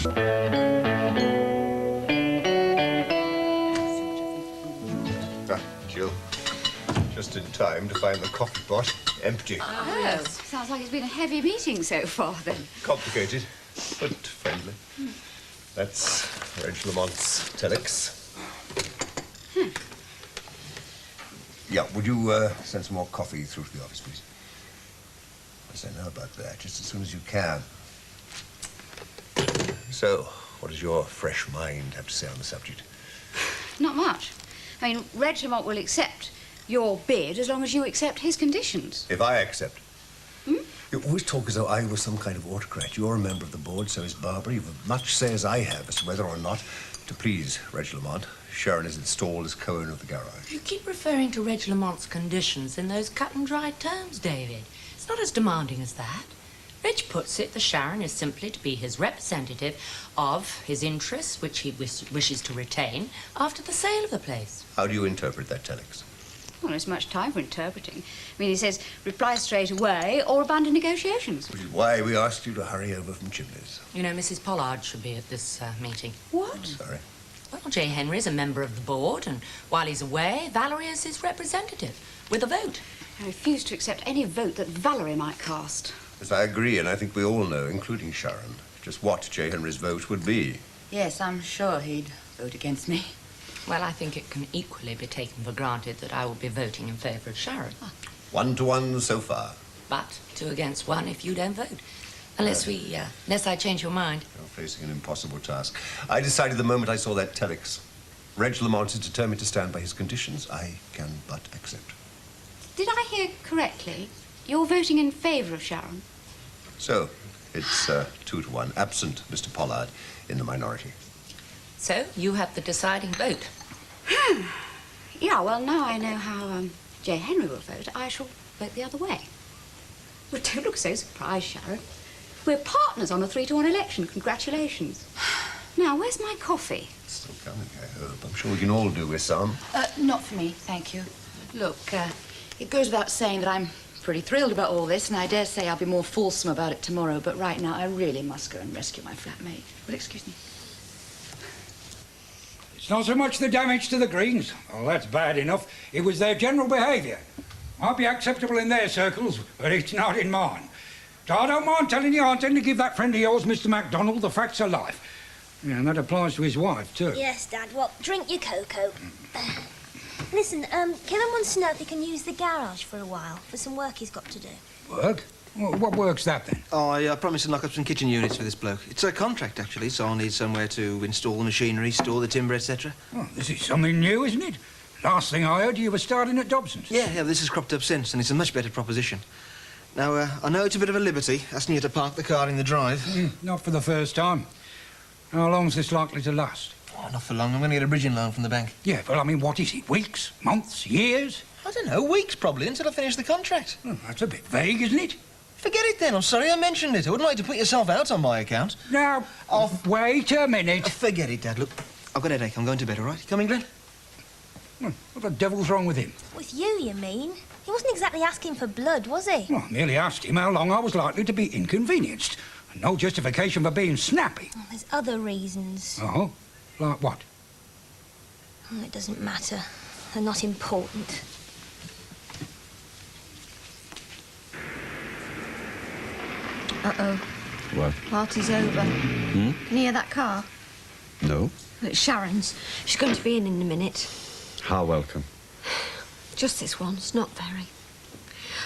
Just in time to find the coffee pot empty. Oh, yes. Sounds like it's been a heavy meeting so far, then. Complicated, but friendly. That's Reg Lamont's telex. Yeah, would you send some more coffee through to the office, please? Yes, I know about that, just as soon as you can. So, what does your fresh mind have to say on the subject? Not much. I mean, Reg Lamont will accept your bid as long as you accept his conditions. If I accept? You always talk as though I was some kind of autocrat. You're a member of the board, so is Barbara. You've as much say as I have as to whether or not to please Reg Lamont. Sharon is installed as co-owner of the garage. You keep referring to Reg Lamont's conditions in those cut-and-dried terms, David. It's not as demanding as that. Reg puts it that Sharon is simply to be his representative of his interests, which he wishes to retain, after the sale of the place. How do you interpret that telex? Well, there's much time for interpreting. I mean, he says reply straight away or abandon negotiations. Which is why we asked you to hurry over from Chimneys. You know, Mrs. Pollard should be at this meeting. What? Sorry. Well, J. Henry's a member of the board, and while he's away, Valerie is his representative, with a vote. I refuse to accept any vote that Valerie might cast. Yes, I agree, and I think we all know, including Sharon, just what J. Henry's vote would be. Yes, I'm sure he'd vote against me. Well, I think it can equally be taken for granted that I will be voting in favour of Sharon. 1-to-1 so far. But 2 against 1 if you don't vote. Unless I change your mind. You're facing an impossible task. I decided the moment I saw that telex. Reg Lamont is determined to stand by his conditions. I can but accept. Did I hear correctly? You're voting in favour of Sharon? So, it's 2-to-1, absent Mr. Pollard in the minority. So, you have the deciding vote. Yeah, well, now I know how J. Henry will vote, I shall vote the other way. Well, don't look so surprised, Sharon. We're partners on a 3-to-1 election. Congratulations. Now, where's my coffee? It's still coming, I hope. I'm sure we can all do with some. Not for me, thank you. Look, it goes without saying that I'm pretty thrilled about all this, and I dare say I'll be more fulsome about it tomorrow, but right now I really must go and rescue my flatmate. Well, excuse me. It's not so much the damage to the greens. Oh, that's bad enough. It was their general behaviour. Might be acceptable in their circles, but it's not in mine. So I don't mind telling you I intend to give that friend of yours, Mr. MacDonald, the facts of life. Yeah, and that applies to his wife, too. Yes, Dad. Well, drink your cocoa. Listen, Kevin wants to know if he can use the garage for a while, for some work he's got to do. Work? Well, what work's that, then? Oh, I promised to knock up some kitchen units for this bloke. It's a contract, actually, so I'll need somewhere to install the machinery, store the timber, etc. Oh, this is something new, isn't it? Last thing I heard, you were starting at Dobson's. Yeah, this has cropped up since, and it's a much better proposition. Now, I know it's a bit of a liberty, asking you to park the car in the drive. Not for the first time. How long's this likely to last? Oh, not for long. I'm going to get a bridging loan from the bank. Yeah, but I mean, what is it? Weeks? Months? Years? I don't know. Weeks, probably, until I finish the contract. Oh, that's a bit vague, isn't it? Forget it, then. I'm sorry I mentioned it. I wouldn't like to put yourself out on my account. Now, wait a minute. Forget it, Dad. Look, I've got a headache. I'm going to bed, all right? Coming, Glenn? What the devil's wrong with him? With you mean? He wasn't exactly asking for blood, was he? Well, I merely asked him how long I was likely to be inconvenienced. And no justification for being snappy. Oh, there's other reasons. Oh? Like what? Oh, it doesn't matter. They're not important. Uh-oh. What? Party's over. Can you hear that car? No. It's Sharon's. She's going to be in a minute. How welcome? Just this once, not very.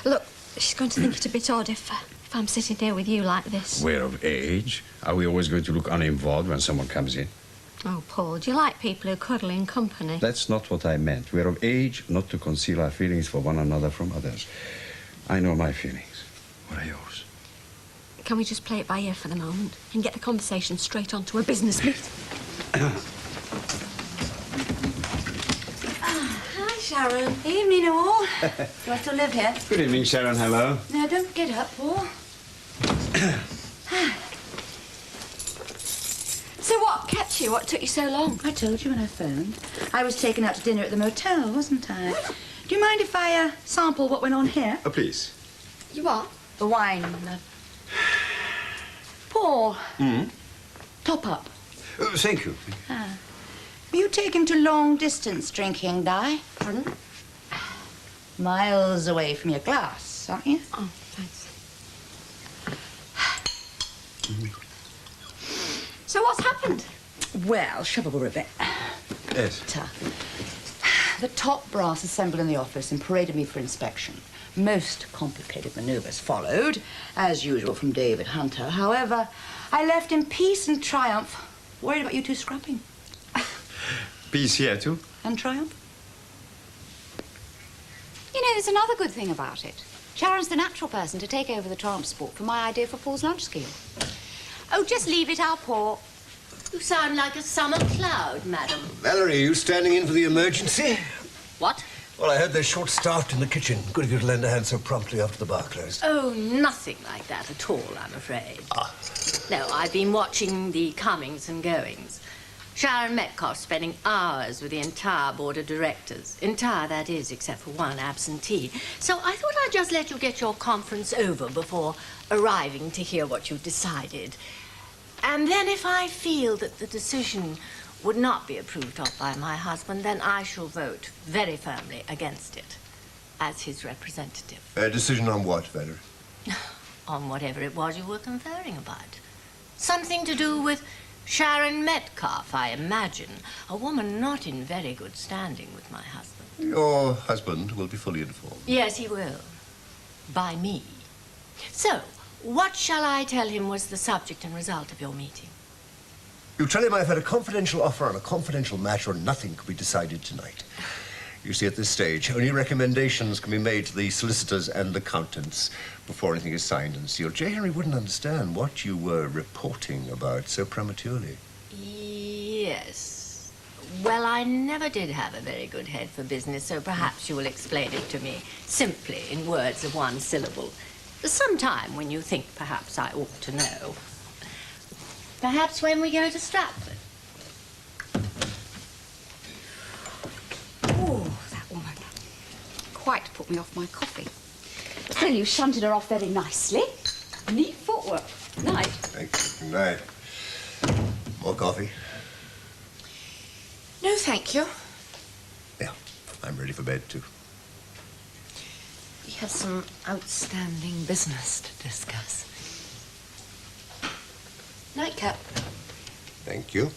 Look, she's going to think it a bit odd if I'm sitting here with you like this. We're of age. Are we always going to look uninvolved when someone comes in? Oh, Paul, do you like people who cuddle in company? That's not what I meant. We're of age not to conceal our feelings for one another from others. I know my feelings. What are yours? Can we just play it by ear for the moment and get the conversation straight on to a business meeting? Hi, Sharon. Evening, all. Do I still live here? Good evening, Sharon. Hello. No, don't get up, Paul. So what kept you? What took you so long? I told you when I phoned. I was taken out to dinner at the motel, wasn't I? Do you mind if I sample what went on here? Oh, please. You what? The wine. Paul. Top up. Thank you. Ah. Are you taking to long-distance drinking, Di? Pardon? Miles away from your glass, aren't you? Oh, thanks. So what's happened? Well, shove over a bit. Yes. The top brass assembled in the office and paraded me for inspection. Most complicated manoeuvres followed, as usual from David Hunter. However, I left in peace and triumph, worried about you two scrapping. Peace here, too. And triumph? You know, there's another good thing about it. Sharon's the natural person to take over the transport for my idea for Paul's lunch scheme. Oh, just leave it, I'll pour. You sound like a summer cloud, madam. Valerie, are you standing in for the emergency? What? Well, I heard they're short-staffed in the kitchen. Good of you to lend a hand so promptly after the bar closed. Oh, nothing like that at all, I'm afraid. Ah. No, I've been watching the comings and goings. Sharon Metcalfe spending hours with the entire board of directors. Entire, that is, except for one absentee. So I thought I'd just let you get your conference over before arriving to hear what you've decided. And then if I feel that the decision would not be approved of by my husband, then I shall vote very firmly against it as his representative. A decision on what, Valerie? On whatever it was you were conferring about. Something to do with Sharon Metcalfe, I imagine. A woman not in very good standing with my husband. Your husband will be fully informed. Yes, he will. By me. So, what shall I tell him was the subject and result of your meeting? You tell him I've had a confidential offer on a confidential matter and nothing could be decided tonight. You see, at this stage, only recommendations can be made to the solicitors and accountants before anything is signed and sealed. J. Henry wouldn't understand what you were reporting about so prematurely. Yes. Well, I never did have a very good head for business, so perhaps you will explain it to me simply in words of one syllable. Sometime when you think perhaps I ought to know. Perhaps when we go to Stratford. Oh, that woman. Quite put me off my coffee. Still, you shunted her off very nicely. Neat footwork. Night. Thank you. Good night. More coffee? No, thank you. Yeah, I'm ready for bed, too. We have some outstanding business to discuss. Nightcap. Thank you.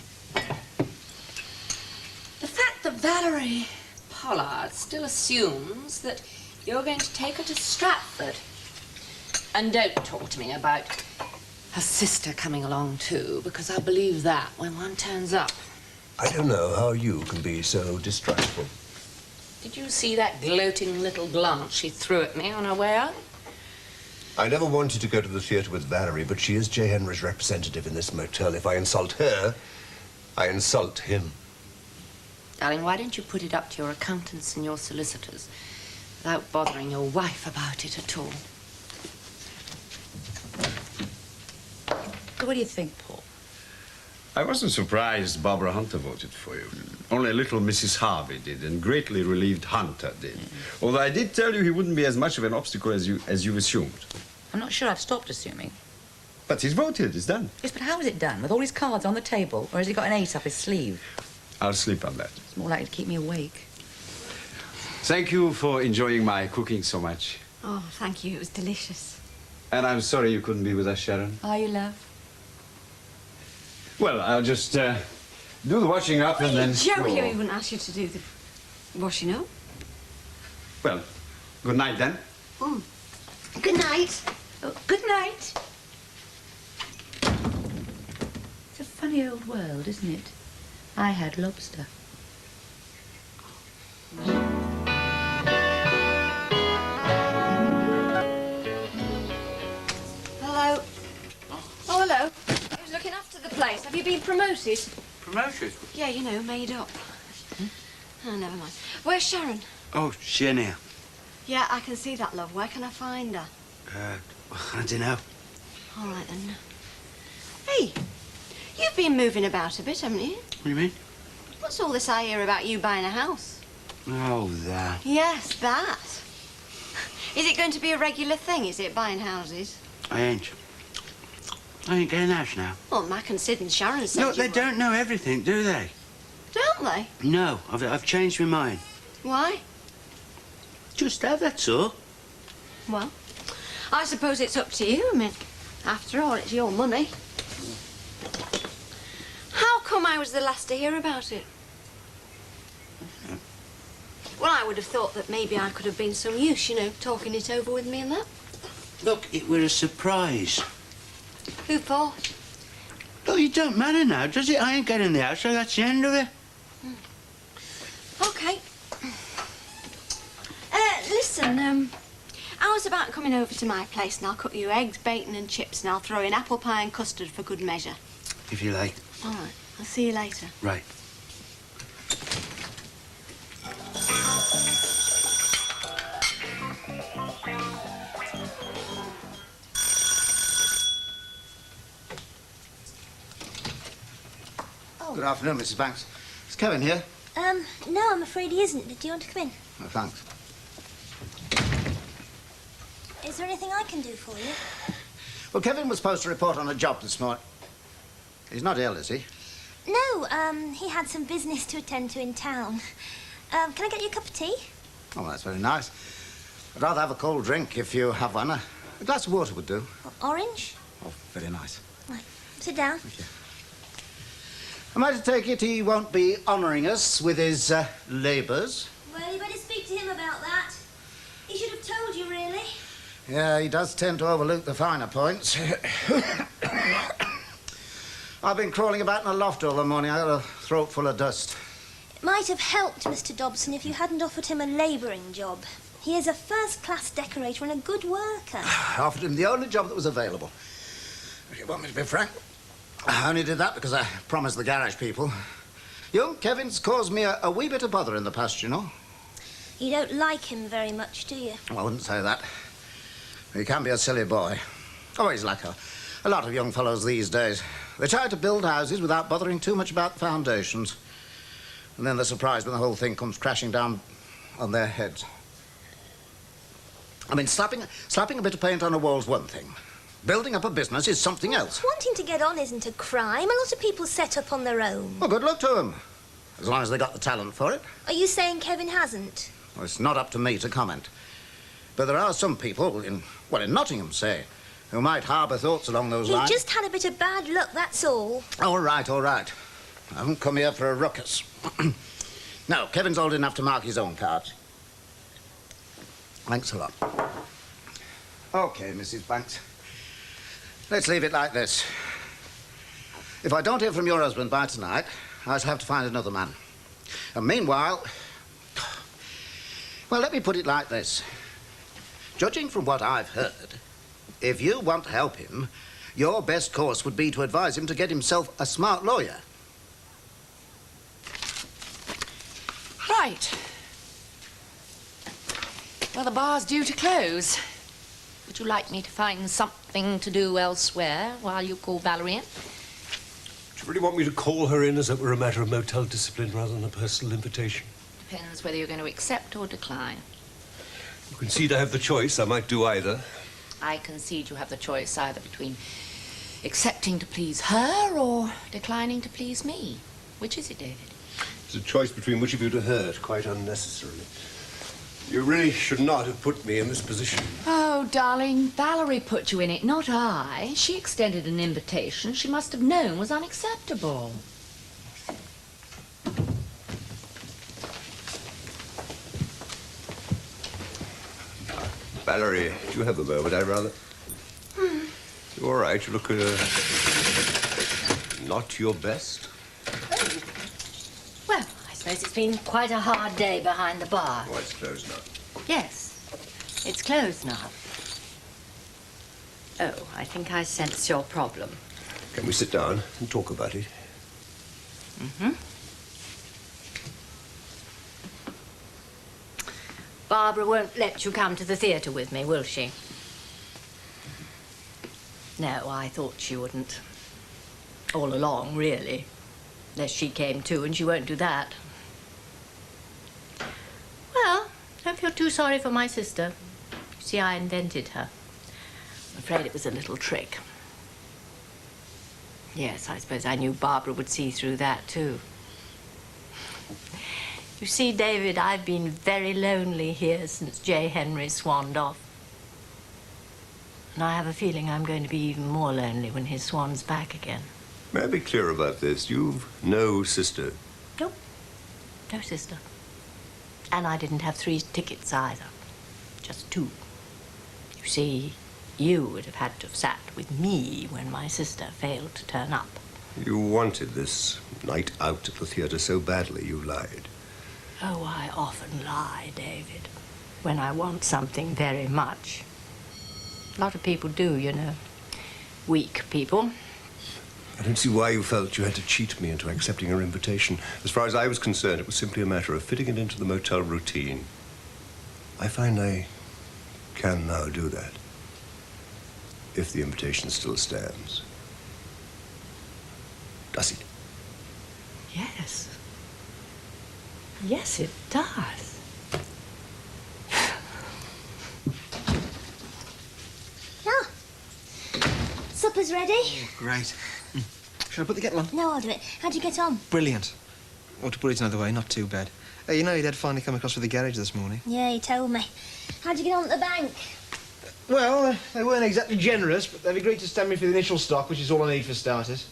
The fact that Valerie Pollard still assumes that you're going to take her to Stratford. And don't talk to me about her sister coming along too, because I'll believe that when one turns up. I don't know how you can be so distrustful. Did you see that gloating little glance she threw at me on her way out? I never wanted to go to the theatre with Valerie, but she is J. Henry's representative in this motel. If I insult her, I insult him. Darling, why don't you put it up to your accountants and your solicitors without bothering your wife about it at all? So what do you think, Paul? I wasn't surprised Barbara Hunter voted for you. Only little Mrs. Harvey did, and greatly relieved Hunter did. Although I did tell you he wouldn't be as much of an obstacle as you assumed. I'm not sure I've stopped assuming. But he's voted, it's done. Yes, but how is it done? With all his cards on the table? Or has he got an ace up his sleeve? I'll sleep on that. It's more likely to keep me awake. Thank you for enjoying my cooking so much. Oh, thank you. It was delicious. And I'm sorry you couldn't be with us, Sharon. Are you, love? Well, I'll just do the washing up and then... Joking, we wouldn't ask you to do the washing up. Well, good night then. Mm. Good night. Oh, good night. It's a funny old world, isn't it? I had lobster. Hello. Oh, hello. I was looking after the place. Have you been promoted? Promoted? Yeah, you know, made up. Oh, never mind. Where's Sharon? Oh, she in here. Yeah, I can see that, love. Where can I find her? I don't know. All right, then. Hey, you've been moving about a bit, haven't you? What do you mean? What's all this I hear about you buying a house? Oh, that. Yes, that. Is it going to be a regular thing, is it, buying houses? I ain't. I ain't getting out now. Well, Mac and Sid and Sharon said Look, they don't know everything, do they? Don't they? No, I've changed my mind. Why? Just have, that's all. Well, I suppose it's up to you. I mean, after all, it's your money. How come I was the last to hear about it? Well, I would have thought that maybe I could have been some use, you know, talking it over with me and that. Look, it were a surprise. Who for? Look, it don't matter now, does it? I ain't getting the house, so that's the end of it. OK. Listen, I was about coming over to my place and I'll cook you eggs, bacon and chips and I'll throw in apple pie and custard for good measure. If you like. All right. I'll see you later. Right. Good afternoon, Mrs. Banks. Is Kevin here? No, I'm afraid he isn't. Do you want to come in? Oh, thanks. Is there anything I can do for you? Well, Kevin was supposed to report on a job this morning. He's not ill, is he? No, he had some business to attend to in town. Can I get you a cup of tea? Oh, that's very nice. I'd rather have a cold drink if you have one. A glass of water would do. Orange? Oh, very nice. Right. Sit down. Thank you. Am I to take it he won't be honouring us with his labours? Well, you better speak to him about that. He should have told you, really. Yeah, he does tend to overlook the finer points. I've been crawling about in a loft all the morning. I got a throat full of dust. It might have helped Mr. Dobson if you hadn't offered him a labouring job. He is a first-class decorator and a good worker. I offered him the only job that was available. If you want me to be frank, I only did that because I promised the garage people. Young Kevin's caused me a wee bit of bother in the past, you know. You don't like him very much, do you? I wouldn't say that. He can be a silly boy. Oh, he's like a lot of young fellows these days. They try to build houses without bothering too much about the foundations. And then they're surprised when the whole thing comes crashing down on their heads. I mean, slapping a bit of paint on a wall's one thing. Building up a business is something else. Wanting to get on isn't a crime. A lot of people set up on their own. Well, good luck to them. As long as they got the talent for it. Are you saying Kevin hasn't? Well, it's not up to me to comment. But there are some people in Nottingham, say, who might harbour thoughts along those lines. He just had a bit of bad luck, that's all. All right, all right. I haven't come here for a ruckus. No, Kevin's old enough to mark his own cards. Thanks a lot. OK, Mrs. Banks. Let's leave it like this. If I don't hear from your husband by tonight, I shall have to find another man. And meanwhile... Well, let me put it like this. Judging from what I've heard, if you want to help him, your best course would be to advise him to get himself a smart lawyer. Right. Well, the bar's due to close. Would you like me to find something to do elsewhere while you call Valerie in? Do you really want me to call her in as if it were a matter of motel discipline rather than a personal invitation? Depends whether you're going to accept or decline. You concede I have the choice. I might do either. I concede you have the choice either between accepting to please her or declining to please me. Which is it, David? It's a choice between which of you to hurt, quite unnecessarily. You really should not have put me in this position. Oh, darling, Valerie put you in it, not I. She extended an invitation she must have known was unacceptable. Valerie, do you have a moment? I'd rather... You all right? You look, not your best. Well, I suppose it's been quite a hard day behind the bar. Oh, it's closed now. Yes, it's closed now. Oh, I think I sense your problem. Can we sit down and talk about it? Mm-hmm. Barbara won't let you come to the theatre with me, will she? No, I thought she wouldn't. All along, really. Unless she came too, and she won't do that. Well, don't feel too sorry for my sister. You see, I invented her. I'm afraid it was a little trick. Yes, I suppose I knew Barbara would see through that, too. You see, David, I've been very lonely here since J. Henry swanned off. And I have a feeling I'm going to be even more lonely when he swans back again. May I be clear about this? You've no sister. Nope. No sister. And I didn't have 3 tickets either. Just 2. You see, you would have had to have sat with me when my sister failed to turn up. You wanted this night out at the theatre so badly, you lied. Oh, I often lie, David, when I want something very much. A lot of people do, you know. Weak people. I don't see why you felt you had to cheat me into accepting her invitation. As far as I was concerned, it was simply a matter of fitting it into the motel routine. I find I can now do that, if the invitation still stands. Does it? Yes. Yes, it does. Ah, supper's ready. Oh, great. Shall I put the kettle on? No, I'll do it. How'd you get on? Brilliant. Or to put it another way, not too bad. Hey, you know your dad finally come across with the garage this morning? Yeah, he told me. How'd you get on at the bank? Well, they weren't exactly generous, but they've agreed to stand me for the initial stock, which is all I need for starters.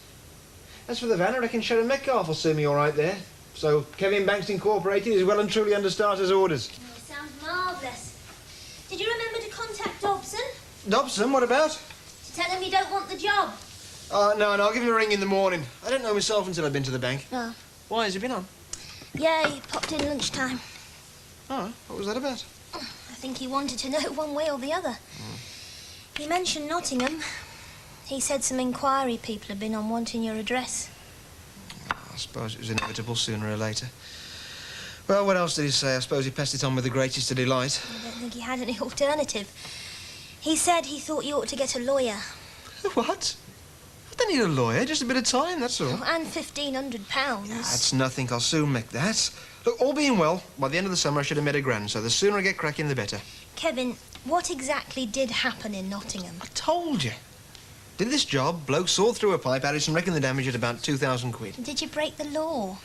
As for the van, I reckon Sharon and Metcalfe will suit me all right there. So Kevin Banks Incorporated is well and truly under starters' orders. Oh, it sounds marvellous. Did you remember to contact Dobson? Dobson, what about? To tell him you don't want the job. No, I'll give him a ring in the morning. I don't know myself until I've been to the bank. Oh. Why, has he been on? Yeah, he popped in lunchtime. Oh, what was that about? I think he wanted to know one way or the other. He mentioned Nottingham. He said some inquiry people had been on wanting your address. I suppose it was inevitable sooner or later. Well, what else did he say? I suppose he passed it on with the greatest of delight. I don't think he had any alternative. He said he thought you ought to get a lawyer. What? I don't need a lawyer, just a bit of time, that's all. Oh, and £1,500. That's nothing, I'll soon make that. Look, all being well, by the end of the summer I should have made a grand, so the sooner I get cracking, the better. Kevin, what exactly did happen in Nottingham? I told you. Did this job, bloke sawed through a pipe, Harrison reckoned the damage at about 2,000 quid. Did you break the law?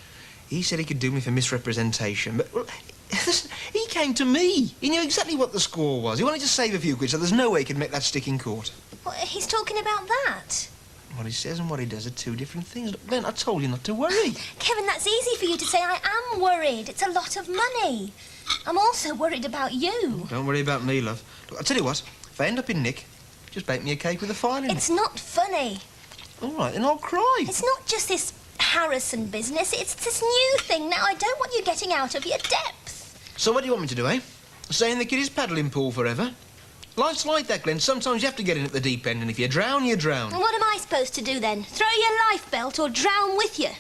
He said he could do me for misrepresentation, but well, listen, he came to me. He knew exactly what the score was. He wanted to save a few quid, so there's no way he could make that stick in court. What, he's talking about that? What he says and what he does are 2 different things. Look, Glenn, I told you not to worry. Kevin, that's easy for you to say. I am worried. It's a lot of money. I'm also worried about you. Don't worry about me, love. Look, I'll tell you what. If I end up in Nick, just bake me a cake with a file in it. It's not funny. All right, then I'll cry. It's not just this Harrison business. It's this new thing. Now, I don't want you getting out of your depth. So what do you want me to do, eh? Saying the kid is paddling pool forever? Life's like that, Glenn. Sometimes you have to get in at the deep end, and if you drown, you drown. And what am I supposed to do then? Throw your life belt or drown with you?